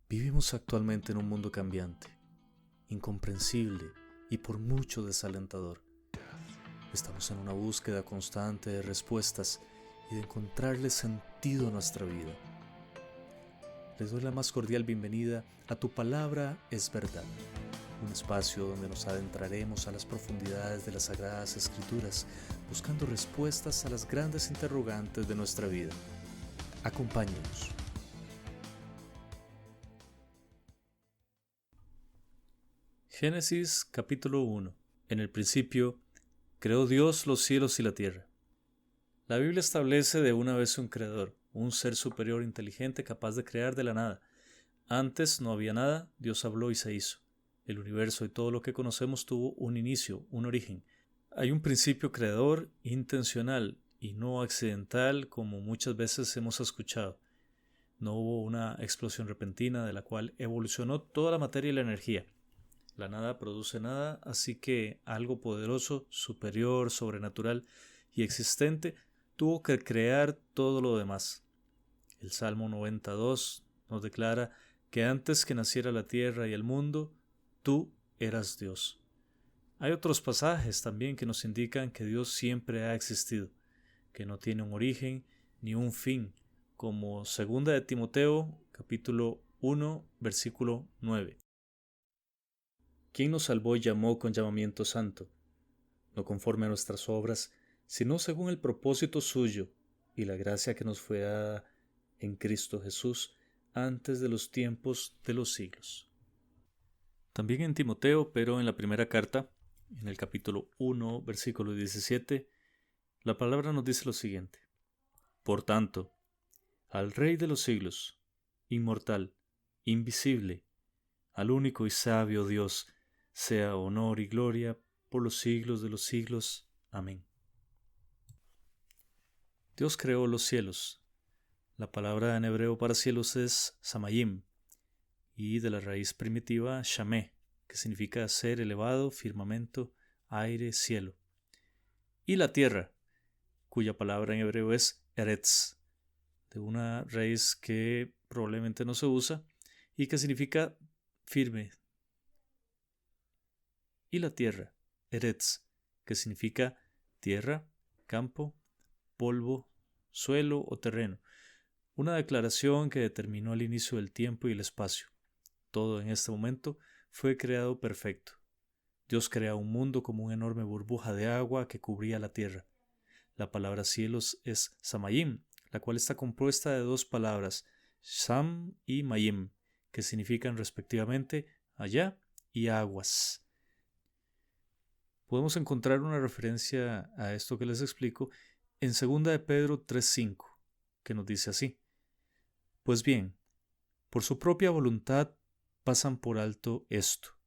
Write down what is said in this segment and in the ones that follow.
Vivimos actualmente en un mundo cambiante, incomprensible y por mucho desalentador. Estamos en una búsqueda constante de respuestas y de encontrarle sentido a nuestra vida. Les doy la más cordial bienvenida a Tu Palabra es Verdad, un espacio donde nos adentraremos a las profundidades de las Sagradas Escrituras, buscando respuestas a las grandes interrogantes de nuestra vida. Acompáñenos. Génesis capítulo 1. En el principio, creó Dios los cielos y la tierra. La Biblia establece de una vez un creador, un ser superior inteligente capaz de crear de la nada. Antes no había nada, Dios habló y se hizo. El universo y todo lo que conocemos tuvo un inicio, un origen. Hay un principio creador intencional y no accidental como muchas veces hemos escuchado. No hubo una explosión repentina de la cual evolucionó toda la materia y la energía. La nada produce nada, así que algo poderoso, superior, sobrenatural y existente tuvo que crear todo lo demás. El Salmo 92 nos declara que antes que naciera la tierra y el mundo, tú eras Dios. Hay otros pasajes también que nos indican que Dios siempre ha existido, que no tiene un origen ni un fin, como 2 de Timoteo, capítulo 1, versículo 9. ¿Quién nos salvó y llamó con llamamiento santo? No conforme a nuestras obras, sino según el propósito suyo y la gracia que nos fue dada en Cristo Jesús antes de los tiempos de los siglos. También en Timoteo, pero en la primera carta, en el capítulo 1, versículo 17, la palabra nos dice lo siguiente: Por tanto, al Rey de los siglos, inmortal, invisible, al único y sabio Dios, sea honor y gloria por los siglos de los siglos. Amén. Dios creó los cielos. La palabra en hebreo para cielos es samayim, y de la raíz primitiva shamé, que significa ser elevado, firmamento, aire, cielo. Y la tierra, cuya palabra en hebreo es eretz, de una raíz que probablemente no se usa y que significa firme. Y la tierra, eretz, que significa tierra, campo, polvo, suelo o terreno. Una declaración que determinó el inicio del tiempo y el espacio. Todo en este momento fue creado perfecto. Dios crea un mundo como una enorme burbuja de agua que cubría la tierra. La palabra cielos es samayim, la cual está compuesta de dos palabras, sam y mayim, que significan respectivamente allá y aguas. Podemos encontrar una referencia a esto que les explico en 2 de Pedro 3:5, que nos dice así: Pues bien, por su propia voluntad pasan por alto esto,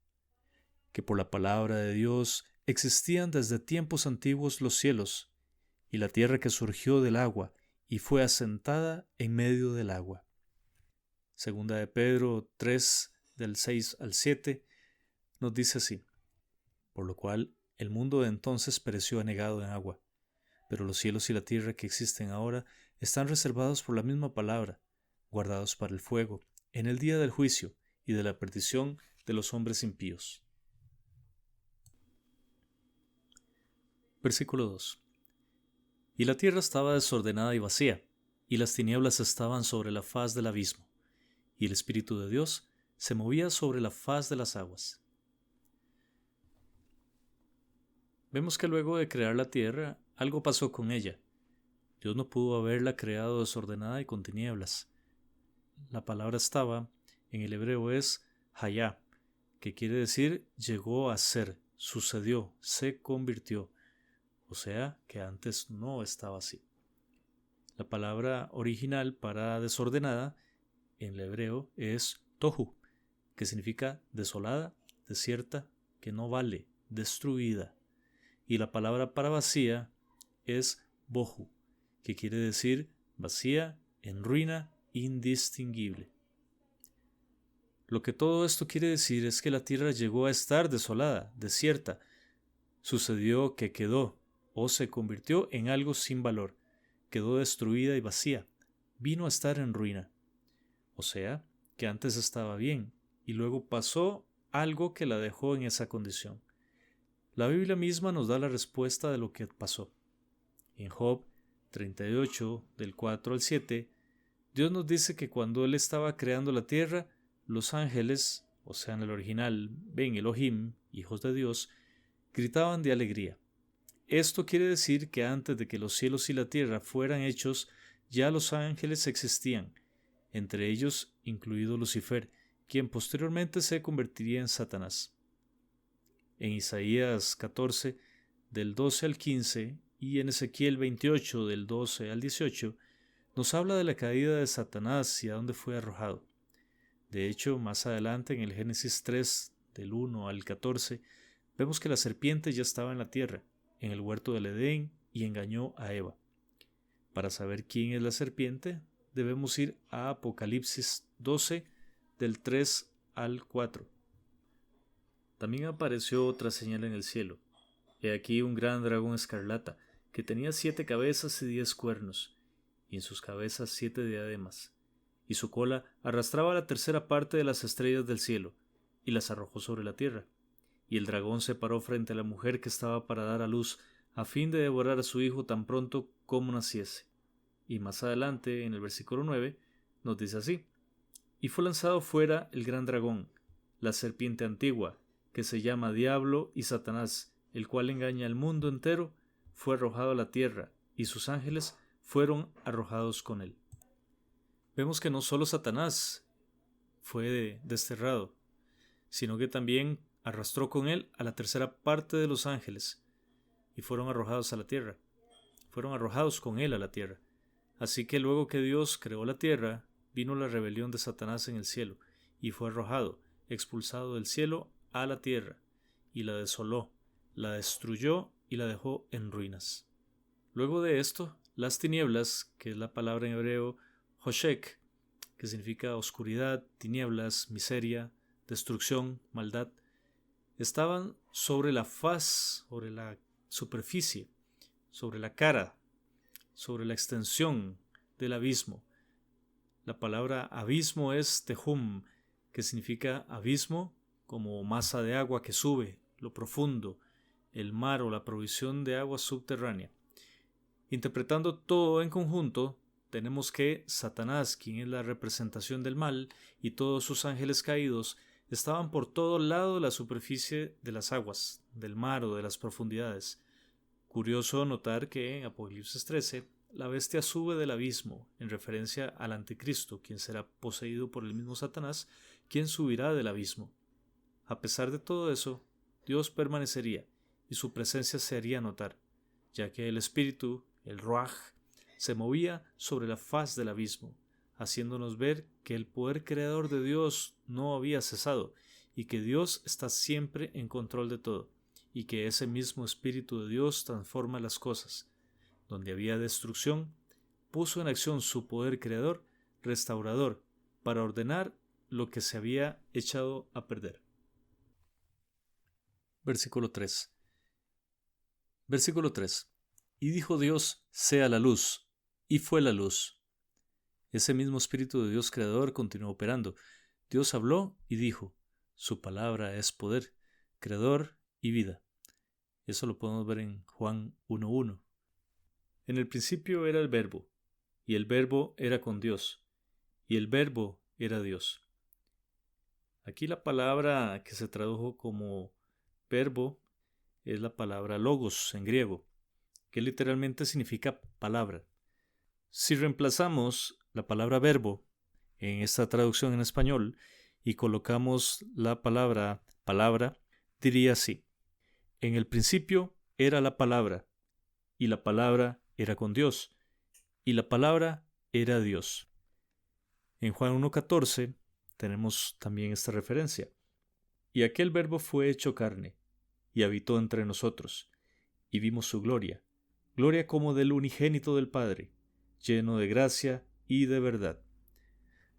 que por la palabra de Dios existían desde tiempos antiguos los cielos y la tierra que surgió del agua y fue asentada en medio del agua. 2 de Pedro 3, del 6 al 7, nos dice así: Por lo cual el mundo de entonces pereció anegado en agua, pero los cielos y la tierra que existen ahora están reservados por la misma palabra, guardados para el fuego, en el día del juicio y de la perdición de los hombres impíos. Versículo 2. Y la tierra estaba desordenada y vacía, y las tinieblas estaban sobre la faz del abismo, y el Espíritu de Dios se movía sobre la faz de las aguas. Vemos que luego de crear la tierra, algo pasó con ella. Dios no pudo haberla creado desordenada y con tinieblas. La palabra estaba, en el hebreo es hayá, que quiere decir llegó a ser, sucedió, se convirtió. O sea, que antes no estaba así. La palabra original para desordenada, en el hebreo, es tohu, que significa desolada, desierta, que no vale, destruida. Y la palabra para vacía es bohu, que quiere decir vacía, en ruina, indistinguible. Lo que todo esto quiere decir es que la tierra llegó a estar desolada, desierta. Sucedió que quedó o se convirtió en algo sin valor, quedó destruida y vacía, vino a estar en ruina. O sea, que antes estaba bien y luego pasó algo que la dejó en esa condición. La Biblia misma nos da la respuesta de lo que pasó. En Job 38, del 4 al 7, Dios nos dice que cuando Él estaba creando la tierra, los ángeles, o sea en el original, Ben Elohim, hijos de Dios, gritaban de alegría. Esto quiere decir que antes de que los cielos y la tierra fueran hechos, ya los ángeles existían, entre ellos incluido Lucifer, quien posteriormente se convertiría en Satanás. En Isaías 14, del 12 al 15, y en Ezequiel 28, del 12 al 18, nos habla de la caída de Satanás y a dónde fue arrojado. De hecho, más adelante en el Génesis 3, del 1 al 14, vemos que la serpiente ya estaba en la tierra, en el huerto del Edén, y engañó a Eva. Para saber quién es la serpiente, debemos ir a Apocalipsis 12, del 3 al 4. También apareció otra señal en el cielo. He aquí un gran dragón escarlata, que tenía 7 cabezas y 10 cuernos, y en sus cabezas 7 diademas, y su cola arrastraba la tercera parte de las estrellas del cielo, y las arrojó sobre la tierra. Y el dragón se paró frente a la mujer que estaba para dar a luz, a fin de devorar a su hijo tan pronto como naciese. Y más adelante, en el versículo 9, nos dice así: y fue lanzado fuera el gran dragón, la serpiente antigua, que se llama Diablo y Satanás, el cual engaña al mundo entero, fue arrojado a la tierra, y sus ángeles fueron arrojados con él. Vemos que no solo Satanás fue desterrado, sino que también arrastró con él a la tercera parte de los ángeles, y fueron arrojados a la tierra. Fueron arrojados con él a la tierra. Así que luego que Dios creó la tierra, vino la rebelión de Satanás en el cielo, y fue arrojado, expulsado del cielo a la tierra, y la desoló, la destruyó y la dejó en ruinas. Luego de esto, las tinieblas, que es la palabra en hebreo Hoshek, que significa oscuridad, tinieblas, miseria, destrucción, maldad, estaban sobre la faz, sobre la superficie, sobre la cara, sobre la extensión del abismo. La palabra abismo es tehum, que significa abismo como masa de agua que sube, lo profundo, el mar o la provisión de agua subterránea. Interpretando todo en conjunto, tenemos que Satanás, quien es la representación del mal, y todos sus ángeles caídos, estaban por todo lado de la superficie de las aguas, del mar o de las profundidades. Curioso notar que en Apocalipsis 13, la bestia sube del abismo, en referencia al anticristo, quien será poseído por el mismo Satanás, quien subirá del abismo. A pesar de todo eso, Dios permanecería, y su presencia se haría notar, ya que el espíritu, el Ruaj, se movía sobre la faz del abismo, haciéndonos ver que el poder creador de Dios no había cesado, y que Dios está siempre en control de todo, y que ese mismo Espíritu de Dios transforma las cosas. Donde había destrucción, puso en acción su poder creador, restaurador, para ordenar lo que se había echado a perder. Versículo 3. Versículo 3. Y dijo Dios, sea la luz, y fue la luz. Ese mismo Espíritu de Dios creador continuó operando. Dios habló y dijo, su palabra es poder, creador y vida. Eso lo podemos ver en Juan 1:1. En el principio era el Verbo, y el Verbo era con Dios, y el Verbo era Dios. Aquí la palabra que se tradujo como verbo es la palabra logos en griego, que literalmente significa palabra. Si reemplazamos la palabra verbo en esta traducción en español y colocamos la palabra palabra, diría así: en el principio era la palabra, y la palabra era con Dios, y la palabra era Dios. En Juan 1:14 tenemos también esta referencia. Y aquel verbo fue hecho carne, y habitó entre nosotros, y vimos su gloria, gloria como del unigénito del Padre, lleno de gracia y de verdad.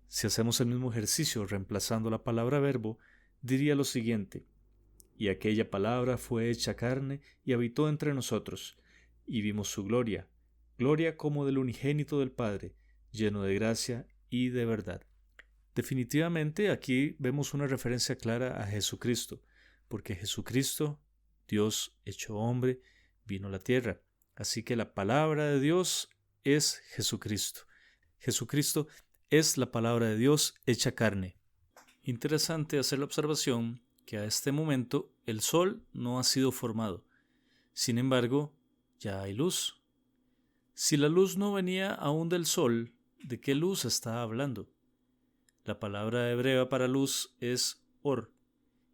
Si hacemos el mismo ejercicio reemplazando la palabra verbo, diría lo siguiente: y aquella palabra fue hecha carne y habitó entre nosotros, y vimos su gloria, gloria como del unigénito del Padre, lleno de gracia y de verdad. Definitivamente aquí vemos una referencia clara a Jesucristo, porque Jesucristo, Dios hecho hombre, vino a la tierra. Así que la palabra de Dios es Jesucristo. Jesucristo es la palabra de Dios hecha carne. Interesante hacer la observación que a este momento el sol no ha sido formado. Sin embargo, ya hay luz. Si la luz no venía aún del sol, ¿de qué luz está hablando? La palabra hebrea para luz es or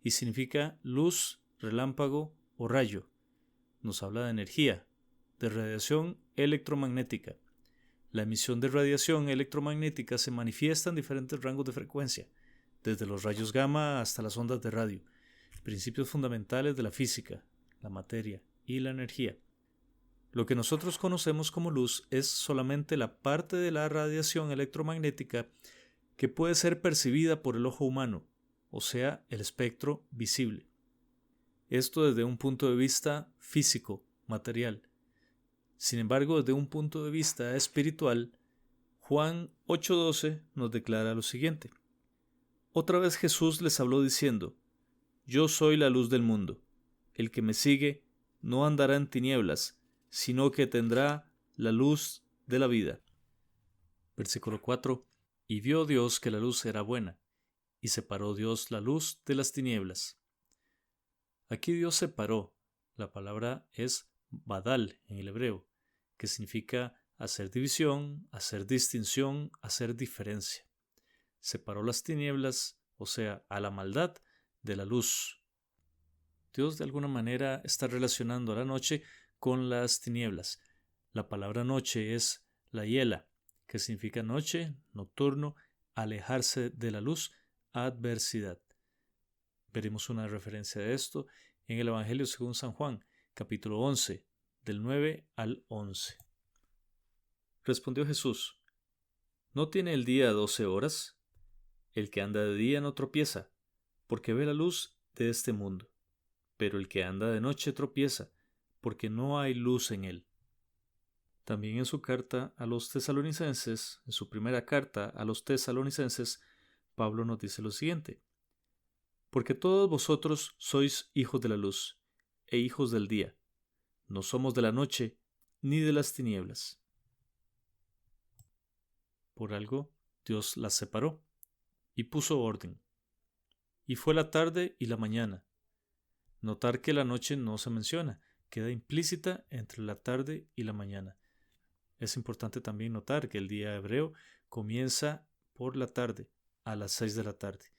y significa luz, relámpago o rayo. Nos habla de energía, de radiación electromagnética. La emisión de radiación electromagnética se manifiesta en diferentes rangos de frecuencia, desde los rayos gamma hasta las ondas de radio, principios fundamentales de la física, la materia y la energía. Lo que nosotros conocemos como luz es solamente la parte de la radiación electromagnética que puede ser percibida por el ojo humano, o sea, el espectro visible. Esto desde un punto de vista físico, material. Sin embargo, desde un punto de vista espiritual, Juan 8:12 nos declara lo siguiente. Otra vez Jesús les habló diciendo, Yo soy la luz del mundo. El que me sigue no andará en tinieblas, sino que tendrá la luz de la vida. Versículo 4. Y vio Dios que la luz era buena, y separó Dios la luz de las tinieblas. Aquí Dios separó. La palabra es badal en el hebreo, que significa hacer división, hacer distinción, hacer diferencia. Separó las tinieblas, o sea, a la maldad, de la luz. Dios de alguna manera está relacionando a la noche con las tinieblas. La palabra noche es la hiela, que significa noche, nocturno, alejarse de la luz, adversidad. Veremos una referencia de esto en el Evangelio según San Juan, capítulo 11, del 9 al 11. Respondió Jesús, ¿no tiene el día 12 horas? El que anda de día no tropieza, porque ve la luz de este mundo. Pero el que anda de noche tropieza, porque no hay luz en él. También en su carta a los tesalonicenses, en su primera carta a los tesalonicenses, Pablo nos dice lo siguiente. Porque todos vosotros sois hijos de la luz e hijos del día. No somos de la noche ni de las tinieblas. Por algo, Dios las separó y puso orden. Y fue la tarde y la mañana. Notar que la noche no se menciona, queda implícita entre la tarde y la mañana. Es importante también notar que el día hebreo comienza por la tarde, a las 6 de la tarde,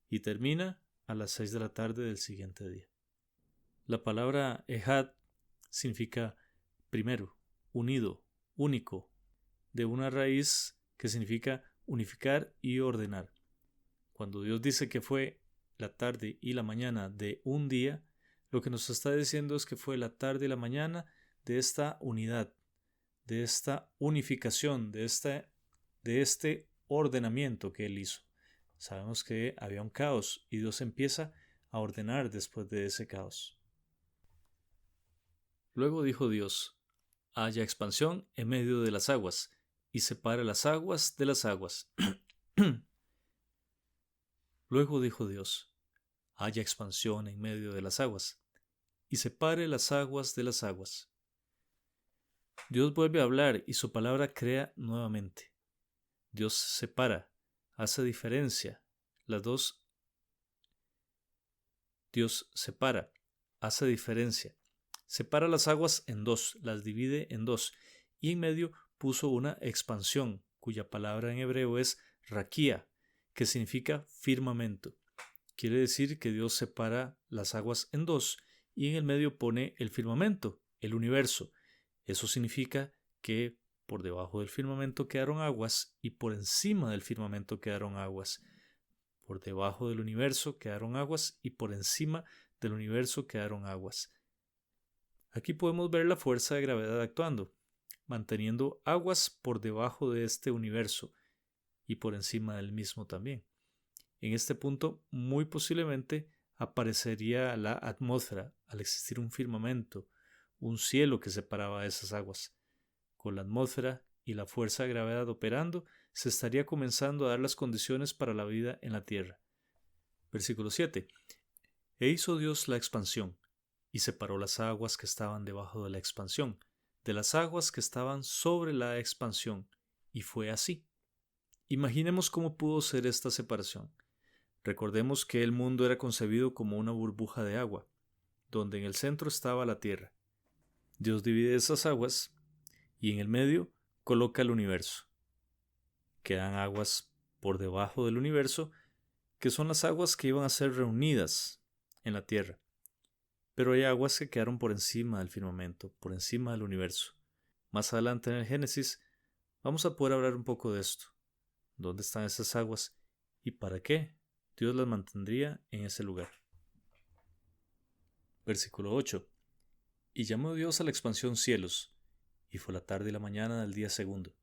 y termina a las 6 de la tarde del siguiente día. La palabra Ehad significa primero, unido, único, de una raíz que significa unificar y ordenar. Cuando Dios dice que fue la tarde y la mañana de un día, lo que nos está diciendo es que fue la tarde y la mañana de esta unidad, de esta unificación, de este ordenamiento que Él hizo. Sabemos que había un caos y Dios empieza a ordenar después de ese caos. Luego dijo Dios, haya expansión en medio de las aguas, y separe las aguas de las aguas. Luego dijo Dios, haya expansión en medio de las aguas, y separe las aguas de las aguas. Dios vuelve a hablar y su palabra crea nuevamente. Dios separa, hace diferencia. Las dos. Dios separa, hace diferencia. Separa las aguas en dos, las divide en dos, y en medio puso una expansión, cuya palabra en hebreo es raquía, que significa firmamento. Quiere decir que Dios separa las aguas en dos y en el medio pone el firmamento, el universo. Eso significa que por debajo del firmamento quedaron aguas y por encima del firmamento quedaron aguas. Por debajo del universo quedaron aguas y por encima del universo quedaron aguas. Aquí podemos ver la fuerza de gravedad actuando, manteniendo aguas por debajo de este universo y por encima del mismo también. En este punto, muy posiblemente aparecería la atmósfera al existir un firmamento, un cielo que separaba esas aguas. Con la atmósfera y la fuerza de gravedad operando, se estaría comenzando a dar las condiciones para la vida en la tierra. Versículo 7. E hizo Dios la expansión, y separó las aguas que estaban debajo de la expansión, de las aguas que estaban sobre la expansión, y fue así. Imaginemos cómo pudo ser esta separación. Recordemos que el mundo era concebido como una burbuja de agua, donde en el centro estaba la tierra. Dios divide esas aguas y en el medio coloca el universo. Quedan aguas por debajo del universo, que son las aguas que iban a ser reunidas en la tierra. Pero hay aguas que quedaron por encima del firmamento, por encima del universo. Más adelante en el Génesis vamos a poder hablar un poco de esto. ¿Dónde están esas aguas y para qué Dios las mantendría en ese lugar? Versículo 8. Y llamó Dios a la expansión cielos, y fue la tarde y la mañana del día segundo.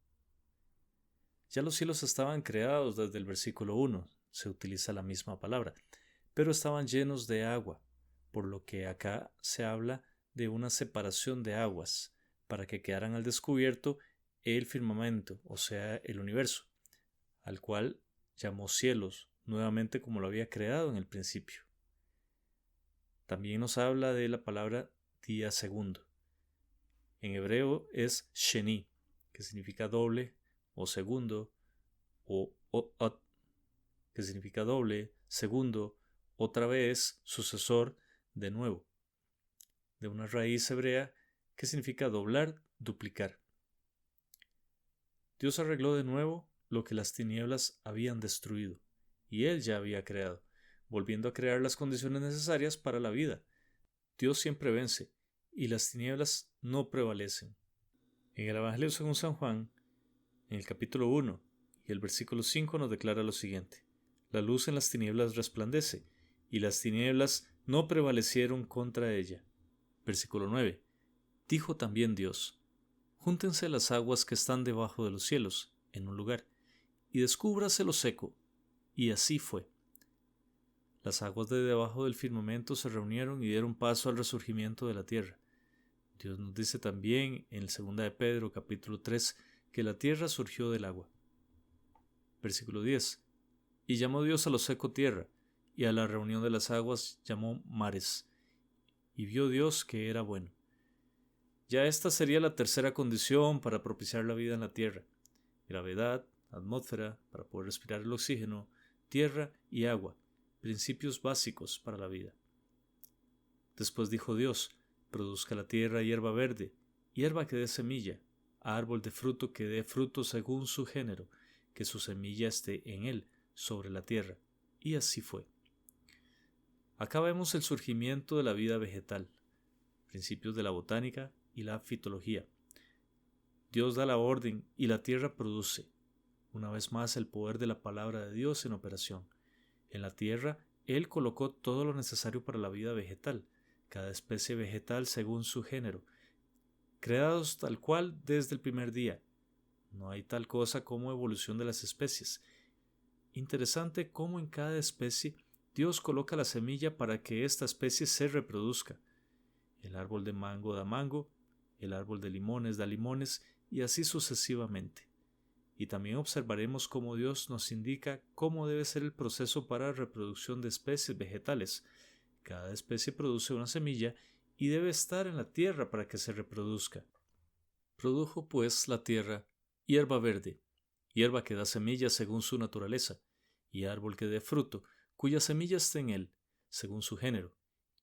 Ya los cielos estaban creados desde el versículo 1, se utiliza la misma palabra, pero estaban llenos de agua, por lo que acá se habla de una separación de aguas, para que quedaran al descubierto el firmamento, o sea, el universo, al cual llamó cielos, nuevamente como lo había creado en el principio. También nos habla de la palabra día segundo. En hebreo es sheni, que significa doble o segundo, o ot, que significa doble, segundo, otra vez, sucesor, de nuevo, de una raíz hebrea que significa doblar, duplicar. Dios arregló de nuevo lo que las tinieblas habían destruido, y Él ya había creado, volviendo a crear las condiciones necesarias para la vida. Dios siempre vence, y las tinieblas no prevalecen. En el Evangelio según San Juan, en el capítulo 1 y el versículo 5 nos declara lo siguiente: la luz en las tinieblas resplandece, y las tinieblas no prevalecieron contra ella. Versículo 9. Dijo también Dios: júntense las aguas que están debajo de los cielos en un lugar, y descúbrase lo seco. Y así fue. Las aguas de debajo del firmamento se reunieron y dieron paso al resurgimiento de la tierra. Dios nos dice también en el 2 de Pedro capítulo 3 que la tierra surgió del agua. Versículo 10. Y llamó Dios a lo seco tierra, y a la reunión de las aguas llamó mares. Y vio Dios que era bueno. Ya esta sería la tercera condición para propiciar la vida en la tierra: gravedad, atmósfera para poder respirar el oxígeno, tierra y agua, principios básicos para la vida. Después dijo Dios: produzca la tierra hierba verde, hierba que dé semilla, árbol de fruto que dé fruto según su género, que su semilla esté en él, sobre la tierra. Y así fue. Acá vemos el surgimiento de la vida vegetal, principios de la botánica y la fitología. Dios da la orden y la tierra produce. Una vez más, el poder de la palabra de Dios en operación. En la tierra, Él colocó todo lo necesario para la vida vegetal, cada especie vegetal según su género, creados tal cual desde el primer día. No hay tal cosa como evolución de las especies. Interesante cómo en cada especie Dios coloca la semilla para que esta especie se reproduzca. El árbol de mango da mango, el árbol de limones da limones, y así sucesivamente. Y también observaremos cómo Dios nos indica cómo debe ser el proceso para reproducción de especies vegetales. Cada especie produce una semilla y debe estar en la tierra para que se reproduzca. Produjo pues la tierra hierba verde, hierba que da semilla según su naturaleza, y árbol que dé fruto, cuya semilla esté en él, según su género.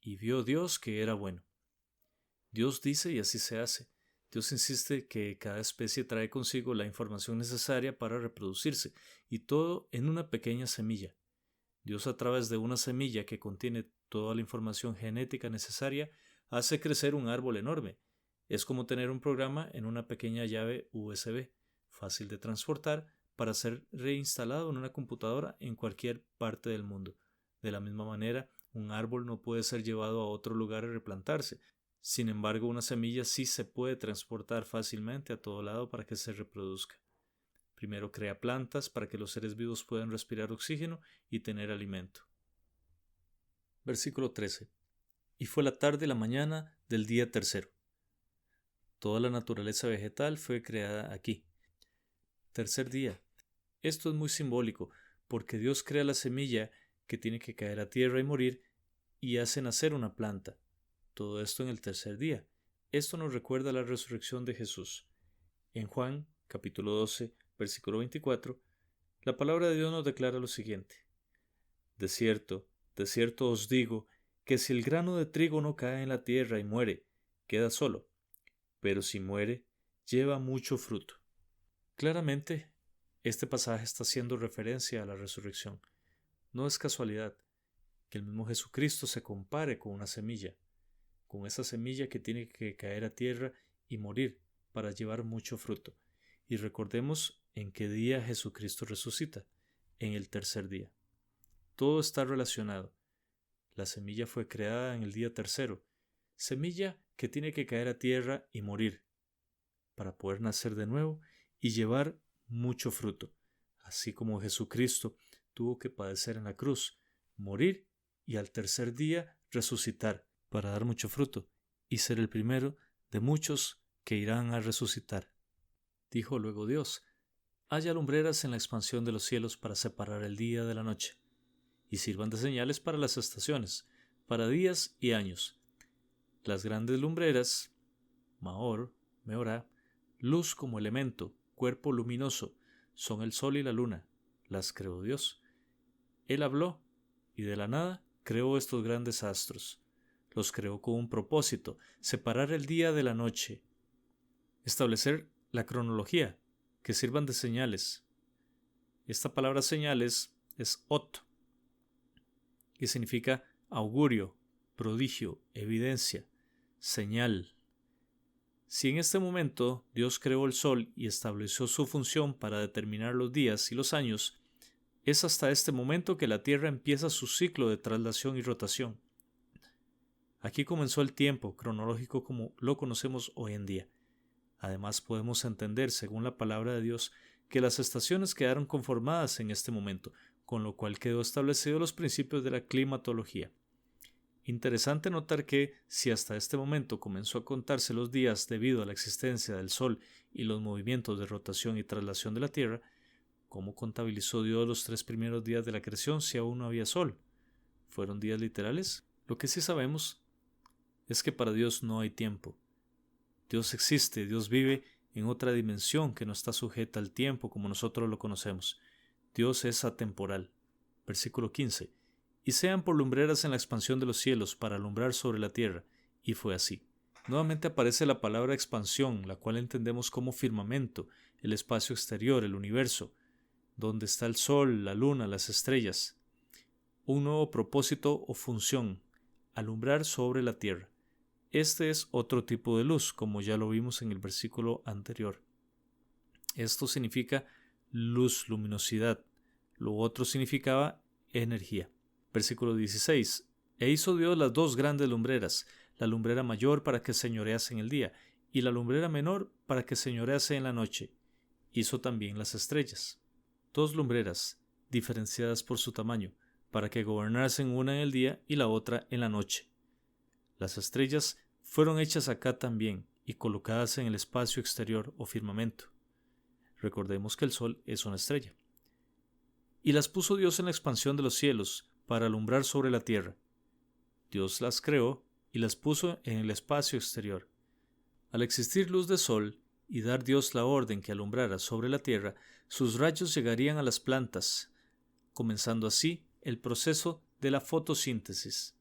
Y vio Dios que era bueno. Dios dice y así se hace. Dios insiste que cada especie trae consigo la información necesaria para reproducirse, y todo en una pequeña semilla. Dios, a través de una semilla que contiene toda la información genética necesaria, hace crecer un árbol enorme. Es como tener un programa en una pequeña llave USB, fácil de transportar para ser reinstalado en una computadora en cualquier parte del mundo. De la misma manera, un árbol no puede ser llevado a otro lugar y replantarse. Sin embargo, una semilla sí se puede transportar fácilmente a todo lado para que se reproduzca. Primero crea plantas para que los seres vivos puedan respirar oxígeno y tener alimento. Versículo 13. Y fue la tarde y la mañana del día tercero. Toda la naturaleza vegetal fue creada aquí, tercer día. Esto es muy simbólico, porque Dios crea la semilla que tiene que caer a tierra y morir, y hace nacer una planta. Todo esto en el tercer día. Esto nos recuerda la resurrección de Jesús. En Juan, capítulo 12, versículo 24, la palabra de Dios nos declara lo siguiente: de cierto os digo, que si el grano de trigo no cae en la tierra y muere, queda solo, pero si muere, lleva mucho fruto. Claramente, este pasaje está haciendo referencia a la resurrección. No es casualidad que el mismo Jesucristo se compare con una semilla, con esa semilla que tiene que caer a tierra y morir para llevar mucho fruto. Y recordemos en qué día Jesucristo resucita, en el tercer día. Todo está relacionado. La semilla fue creada en el día tercero, semilla que tiene que caer a tierra y morir, para poder nacer de nuevo y llevar mucho fruto, así como Jesucristo tuvo que padecer en la cruz, morir y al tercer día resucitar, para dar mucho fruto y ser el primero de muchos que irán a resucitar. Dijo luego Dios: haya lumbreras en la expansión de los cielos para separar el día de la noche, y sirvan de señales para las estaciones, para días y años. Las grandes lumbreras, Maor, Meorá, luz como elemento, cuerpo luminoso, son el sol y la luna. Las creó Dios. Él habló, y de la nada creó estos grandes astros. Los creó con un propósito: separar el día de la noche, establecer la cronología, que sirvan de señales. Esta palabra señales es ot, que significa augurio, prodigio, evidencia, señal. Si en este momento Dios creó el sol y estableció su función para determinar los días y los años, es hasta este momento que la Tierra empieza su ciclo de traslación y rotación. Aquí comenzó el tiempo cronológico como lo conocemos hoy en día. Además, podemos entender, según la palabra de Dios, que las estaciones quedaron conformadas en este momento, con lo cual quedó establecidos los principios de la climatología. Interesante notar que, si hasta este momento comenzó a contarse los días debido a la existencia del Sol y los movimientos de rotación y traslación de la Tierra, ¿cómo contabilizó Dios los 3 primeros días de la creación si aún no había sol? ¿Fueron días literales? Lo que sí sabemos es que para Dios no hay tiempo. Dios existe, Dios vive en otra dimensión que no está sujeta al tiempo como nosotros lo conocemos. Dios es atemporal. Versículo 15. Y sean por lumbreras en la expansión de los cielos para alumbrar sobre la tierra. Y fue así. Nuevamente aparece la palabra expansión, la cual entendemos como firmamento, el espacio exterior, el universo, donde está el sol, la luna, las estrellas. Un nuevo propósito o función: alumbrar sobre la tierra. Este es otro tipo de luz, como ya lo vimos en el versículo anterior. Esto significa luz, luminosidad. Lo otro significaba energía. Versículo 16. E hizo Dios las 2 grandes lumbreras, la lumbrera mayor para que señorease en el día, y la lumbrera menor para que señorease en la noche. Hizo también las estrellas. 2 lumbreras, diferenciadas por su tamaño, para que gobernasen una en el día y la otra en la noche. Las estrellas fueron hechas acá también y colocadas en el espacio exterior o firmamento. Recordemos que el sol es una estrella. Y las puso Dios en la expansión de los cielos para alumbrar sobre la tierra. Dios las creó y las puso en el espacio exterior. Al existir luz de sol y dar Dios la orden que alumbrara sobre la tierra, sus rayos llegarían a las plantas, comenzando así el proceso de la fotosíntesis.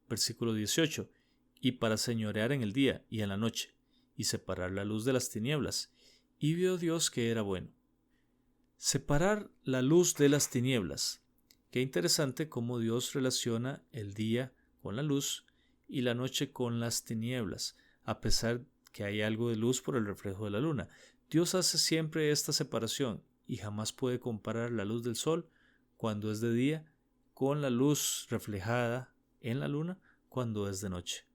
Versículo 18. Y para señorear en el día y en la noche, y separar la luz de las tinieblas. Y vio Dios que era bueno. Separar la luz de las tinieblas. Qué interesante cómo Dios relaciona el día con la luz y la noche con las tinieblas, a pesar que hay algo de luz por el reflejo de la luna. Dios hace siempre esta separación y jamás puede comparar la luz del sol cuando es de día con la luz reflejada en la luna cuando es de noche.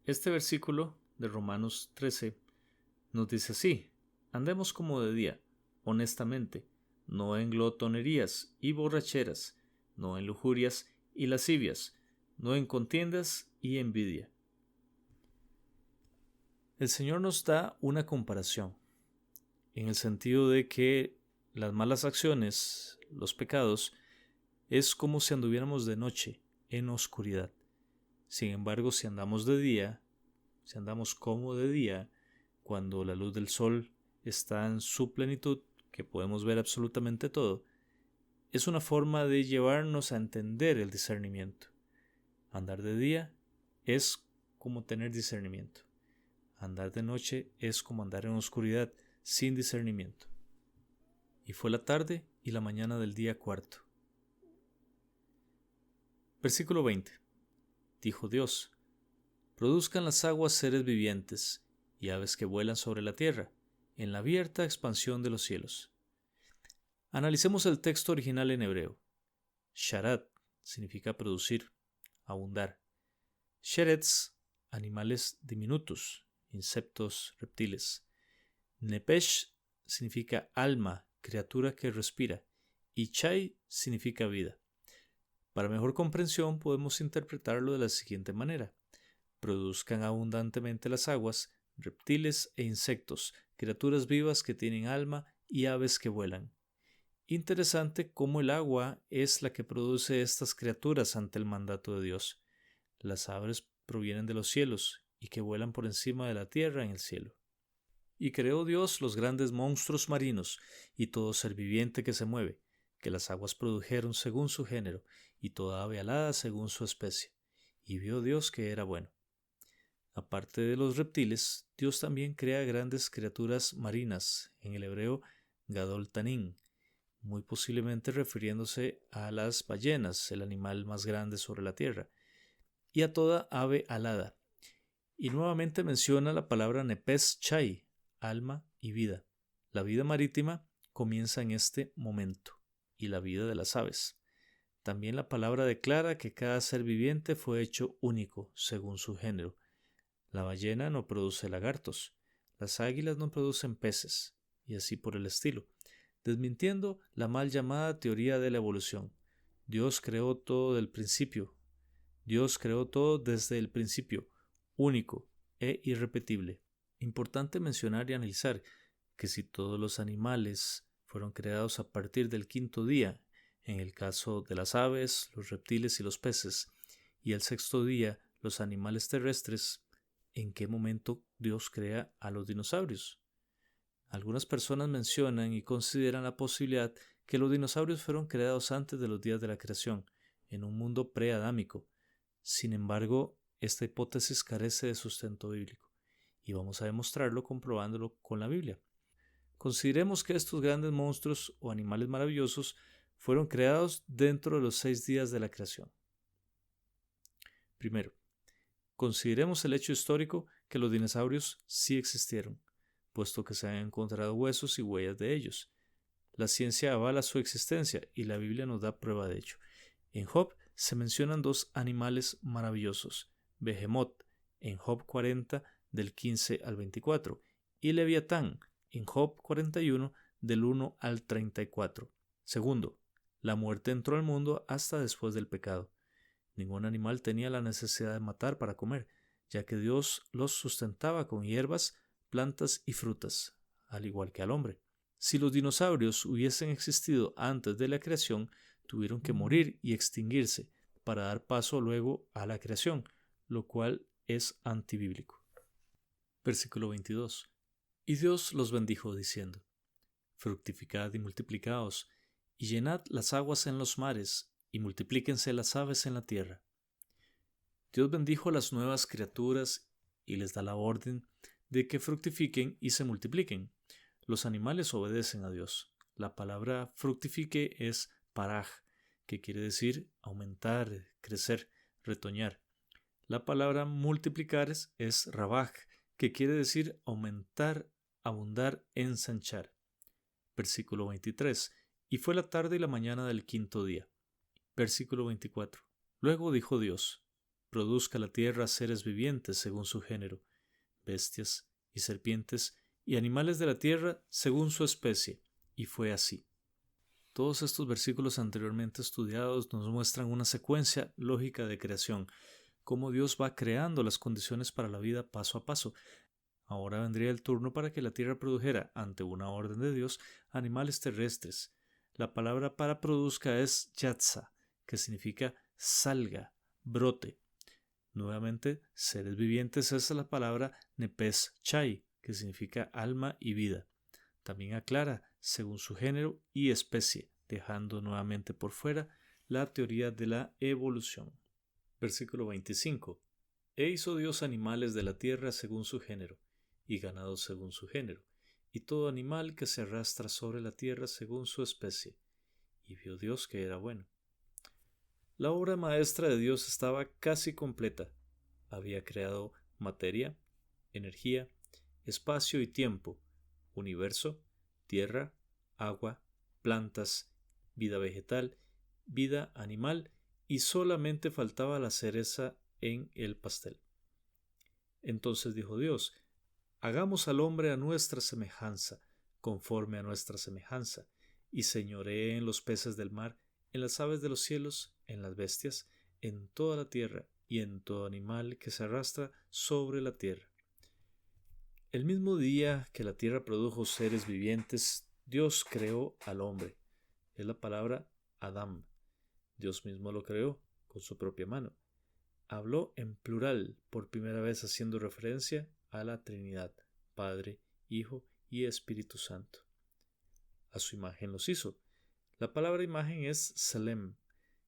Este versículo de Romanos 13 nos dice así: andemos como de día, honestamente, no en glotonerías y borracheras, no en lujurias y lascivias, no en contiendas y envidia. El Señor nos da una comparación. en el sentido de que las malas acciones, los pecados, es como si anduviéramos de noche, en oscuridad. Sin embargo, si andamos de día, si andamos como de día, cuando la luz del sol está en su plenitud, que podemos ver absolutamente todo, es una forma de llevarnos a entender el discernimiento. Andar de día es como tener discernimiento. Andar de noche es como andar en oscuridad, sin discernimiento. Y fue la tarde y la mañana del día cuarto. Versículo 20. Dijo Dios: produzcan las aguas seres vivientes y aves que vuelan sobre la tierra, en la abierta expansión de los cielos. Analicemos el texto original en hebreo. Sharat significa producir, abundar. Sheretz, animales diminutos, insectos, reptiles. Nepesh significa alma, criatura que respira. Y Chai significa vida. Para mejor comprensión podemos interpretarlo de la siguiente manera: produzcan abundantemente las aguas, reptiles e insectos, criaturas vivas que tienen alma y aves que vuelan. Interesante cómo el agua es la que produce estas criaturas ante el mandato de Dios. Las aves provienen de los cielos y que vuelan por encima de la tierra en el cielo. Y creó Dios los grandes monstruos marinos y todo ser viviente que se mueve, que las aguas produjeron según su género, y toda ave alada según su especie. Y vio Dios que era bueno. Aparte de los reptiles, Dios también crea grandes criaturas marinas, en el hebreo Gadol Tanin, muy posiblemente refiriéndose a las ballenas, el animal más grande sobre la tierra, y a toda ave alada. Y nuevamente menciona la palabra Nepes Chai, alma y vida. La vida marítima comienza en este momento, y la vida de las aves. También la palabra declara que cada ser viviente fue hecho único, según su género. La ballena no produce lagartos, las águilas no producen peces, y así por el estilo, desmintiendo la mal llamada teoría de la evolución. Dios creó todo del principio. Dios creó todo desde el principio, único e irrepetible. Importante mencionar y analizar que si todos los animales fueron creados a partir del quinto día, en el caso de las aves, los reptiles y los peces, y el sexto día, los animales terrestres, ¿en qué momento Dios crea a los dinosaurios? Algunas personas mencionan y consideran la posibilidad que los dinosaurios fueron creados antes de los días de la creación, en un mundo preadámico. Sin embargo, esta hipótesis carece de sustento bíblico, y vamos a demostrarlo comprobándolo con la Biblia. Consideremos que estos grandes monstruos o animales maravillosos fueron creados dentro de los 6 días de la creación. Primero, consideremos el hecho histórico que los dinosaurios sí existieron, puesto que se han encontrado huesos y huellas de ellos. La ciencia avala su existencia y la Biblia nos da prueba de ello. En Job se mencionan 2 animales maravillosos: Behemoth en Job 40 del 15 al 24 y Leviatán en Job 41 del 1 al 34. Segundo, la muerte entró al mundo hasta después del pecado. Ningún animal tenía la necesidad de matar para comer, ya que Dios los sustentaba con hierbas, plantas y frutas, al igual que al hombre. Si los dinosaurios hubiesen existido antes de la creación, tuvieron que morir y extinguirse para dar paso luego a la creación, lo cual es antibíblico. Versículo 22. Y Dios los bendijo diciendo: fructificad y multiplicaos, y llenad las aguas en los mares, y multiplíquense las aves en la tierra. Dios bendijo las nuevas criaturas y les da la orden de que fructifiquen y se multipliquen. Los animales obedecen a Dios. La palabra fructifique es paraj, que quiere decir aumentar, crecer, retoñar. La palabra multiplicar es rabaj, que quiere decir aumentar, abundar, ensanchar. Versículo 23. Y fue la tarde y la mañana del quinto día. Versículo 24. Luego dijo Dios: produzca la tierra seres vivientes según su género, bestias y serpientes y animales de la tierra según su especie. Y fue así. Todos estos versículos anteriormente estudiados nos muestran una secuencia lógica de creación, cómo Dios va creando las condiciones para la vida paso a paso. Ahora vendría el turno para que la tierra produjera, ante una orden de Dios, animales terrestres. La palabra para produzca es yatsa, que significa salga, brote. Nuevamente, seres vivientes es la palabra nepes chai, que significa alma y vida. También aclara según su género y especie, dejando nuevamente por fuera la teoría de la evolución. Versículo 25. E hizo Dios animales de la tierra según su género, y ganado según su género, y todo animal que se arrastra sobre la tierra según su especie. Y vio Dios que era bueno. La obra maestra de Dios estaba casi completa. Había creado materia, energía, espacio y tiempo, universo, tierra, agua, plantas, vida vegetal, vida animal, y solamente faltaba la cereza en el pastel. Entonces dijo Dios: hagamos al hombre a nuestra semejanza, conforme a nuestra semejanza, y señoree en los peces del mar, en las aves de los cielos, en las bestias, en toda la tierra, y en todo animal que se arrastra sobre la tierra. El mismo día que la tierra produjo seres vivientes, Dios creó al hombre. Es la palabra Adam. Dios mismo lo creó con su propia mano. Habló en plural, por primera vez haciendo referencia a la Trinidad, Padre, Hijo y Espíritu Santo. A su imagen los hizo. La palabra imagen es Selem,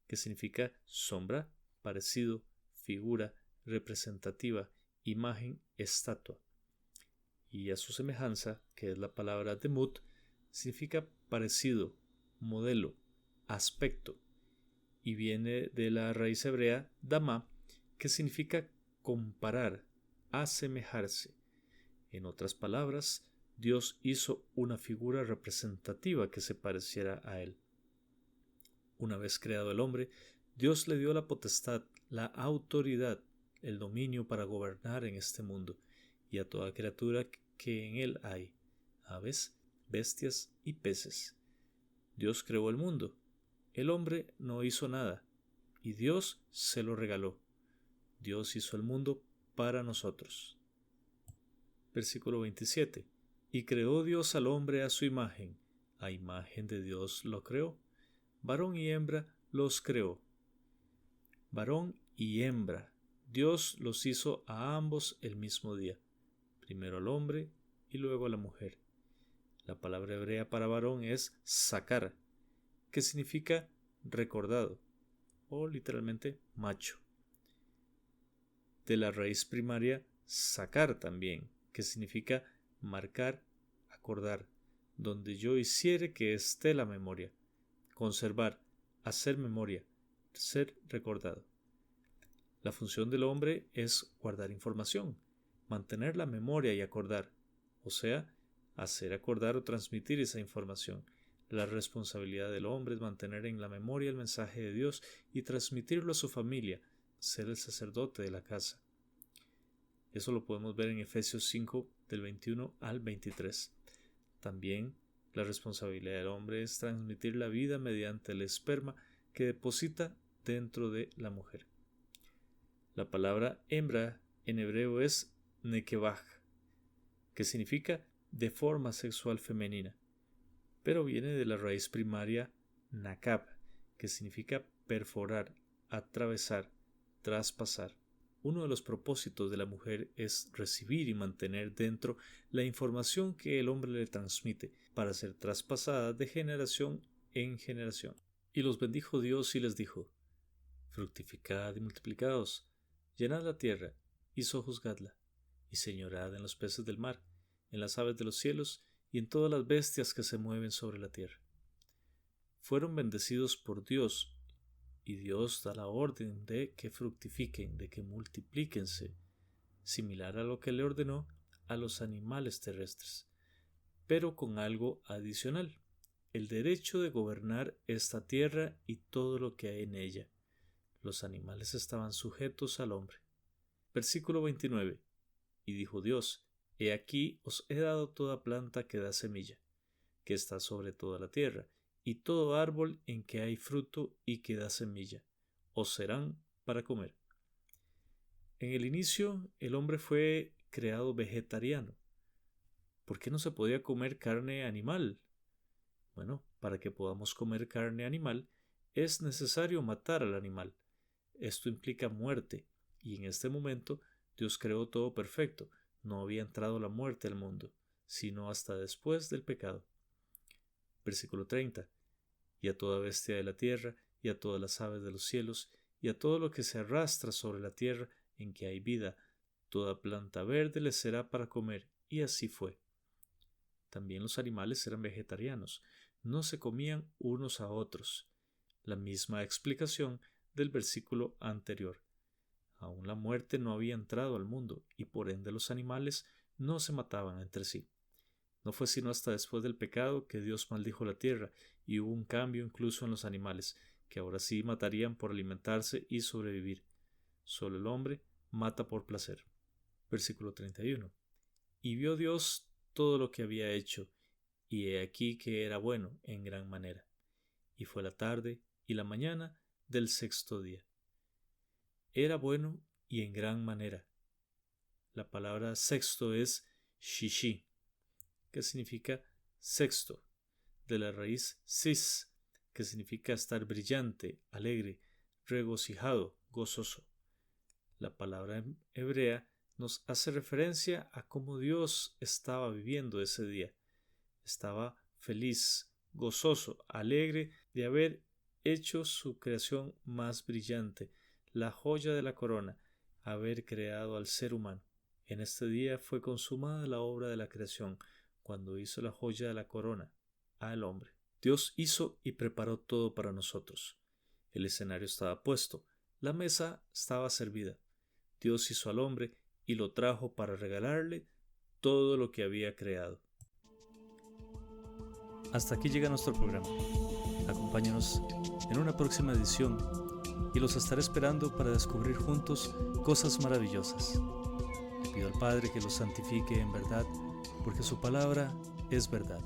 que significa sombra, parecido, figura, representativa, imagen, estatua. Y a su semejanza, que es la palabra demut, significa parecido, modelo, aspecto, y viene de la raíz hebrea dama, que significa comparar, asemejarse. En otras palabras, Dios hizo una figura representativa que se pareciera a él. Una vez creado el hombre, Dios le dio la potestad, la autoridad, el dominio para gobernar en este mundo y a toda criatura que en él hay, aves, bestias y peces. Dios creó el mundo. El hombre no hizo nada, y Dios se lo regaló. Dios hizo el mundo para nosotros. Versículo 27. Y creó Dios al hombre a su imagen. A imagen de Dios lo creó. Varón y hembra los creó. Varón y hembra. Dios los hizo a ambos el mismo día. Primero al hombre y luego a la mujer. La palabra hebrea para varón es sakar, que significa recordado, o literalmente macho. De la raíz primaria sacar también, que significa marcar, acordar, donde yo hiciere que esté la memoria, conservar, hacer memoria, ser recordado. La función del hombre es guardar información, mantener la memoria y acordar, o sea, hacer acordar o transmitir esa información. La responsabilidad del hombre es mantener en la memoria el mensaje de Dios y transmitirlo a su familia, ser el sacerdote de la casa. Eso lo podemos ver en Efesios 5, del 21 al 23. También la responsabilidad del hombre es transmitir la vida mediante el esperma que deposita dentro de la mujer. La palabra hembra en hebreo es nekebaj, que significa de forma sexual femenina, pero viene de la raíz primaria nakab, que significa perforar, atravesar, traspasar. Uno de los propósitos de la mujer es recibir y mantener dentro la información que el hombre le transmite para ser traspasada de generación en generación. Y los bendijo Dios y les dijo: fructificad y multiplicaos, llenad la tierra y sojuzgadla, y señorad en los peces del mar, en las aves de los cielos y en todas las bestias que se mueven sobre la tierra. Fueron bendecidos por Dios, y Dios da la orden de que fructifiquen, de que multiplíquense, similar a lo que le ordenó a los animales terrestres, pero con algo adicional: el derecho de gobernar esta tierra y todo lo que hay en ella. Los animales estaban sujetos al hombre. Versículo 29. Y dijo Dios: he aquí os he dado toda planta que da semilla, que está sobre toda la tierra, y todo árbol en que hay fruto y que da semilla, os serán para comer. En el inicio, el hombre fue creado vegetariano. ¿Por qué no se podía comer carne animal? Bueno, para que podamos comer carne animal es necesario matar al animal. Esto implica muerte, y en este momento Dios creó todo perfecto. No había entrado la muerte al mundo, sino hasta después del pecado. Versículo 30. Y a toda bestia de la tierra, y a todas las aves de los cielos, y a todo lo que se arrastra sobre la tierra en que hay vida, toda planta verde les será para comer, y así fue. También los animales eran vegetarianos, no se comían unos a otros. La misma explicación del versículo anterior. Aún la muerte no había entrado al mundo, y por ende los animales no se mataban entre sí. No fue sino hasta después del pecado que Dios maldijo la tierra, y hubo un cambio incluso en los animales, que ahora sí matarían por alimentarse y sobrevivir. Solo el hombre mata por placer. Versículo 31. Y vio Dios todo lo que había hecho, y he aquí que era bueno en gran manera. Y fue la tarde y la mañana del sexto día. Era bueno y en gran manera. La palabra sexto es shishi, que significa sexto, de la raíz sis, que significa estar brillante, alegre, regocijado, gozoso. La palabra hebrea nos hace referencia a cómo Dios estaba viviendo ese día. Estaba feliz, gozoso, alegre de haber hecho su creación más brillante, la joya de la corona, haber creado al ser humano. En este día fue consumada la obra de la creación, cuando hizo la joya de la corona, al hombre. Dios hizo y preparó todo para nosotros. El escenario estaba puesto, la mesa estaba servida. Dios hizo al hombre y lo trajo para regalarle todo lo que había creado. Hasta aquí llega nuestro programa. Acompáñanos en una próxima edición y los estaré esperando para descubrir juntos cosas maravillosas. Le pido al Padre que los santifique en verdad, porque su palabra es verdad.